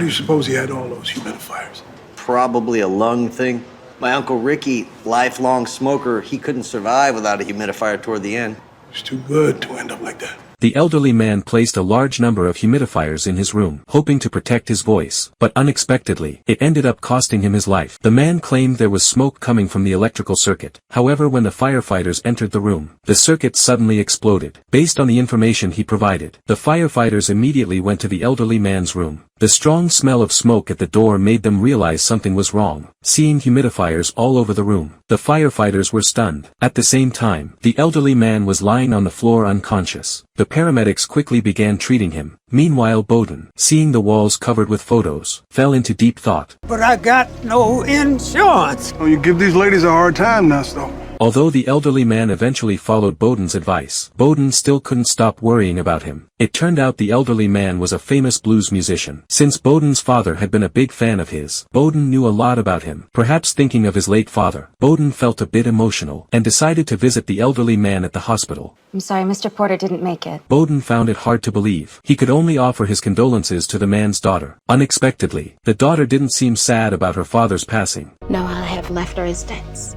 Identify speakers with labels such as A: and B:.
A: do you suppose he had all those humidifiers?
B: Probably a lung thing. My Uncle Ricky, lifelong smoker, he couldn't survive without a humidifier toward the end.
A: It's too good to end up like that.
C: The elderly man placed a large number of humidifiers in his room, hoping to protect his voice, but unexpectedly, it ended up costing him his life. The man claimed there was smoke coming from the electrical circuit. However, when the firefighters entered the room, the circuit suddenly exploded. Based on the information he provided, the firefighters immediately went to the elderly man's room. The strong smell of smoke at the door made them realize something was wrong. Seeing humidifiers all over the room, the firefighters were stunned. At the same time, the elderly man was lying on the floor unconscious. The paramedics quickly began treating him. Meanwhile, Boden, seeing the walls covered with photos, fell into deep thought.
D: But I got no insurance.
A: Oh, you give these ladies a hard time, Nusto.
C: Although the elderly man eventually followed Boden's advice, Boden still couldn't stop worrying about him. It turned out the elderly man was a famous blues musician. Since Boden's father had been a big fan of his, Boden knew a lot about him. Perhaps thinking of his late father, Boden felt a bit emotional, and decided to visit the elderly man at the hospital.
E: I'm sorry, Mr. Porter didn't make it.
C: Boden found it hard to believe. He could only offer his condolences to the man's daughter. Unexpectedly, the daughter didn't seem sad about her father's passing.
F: Now all I have left are his debts.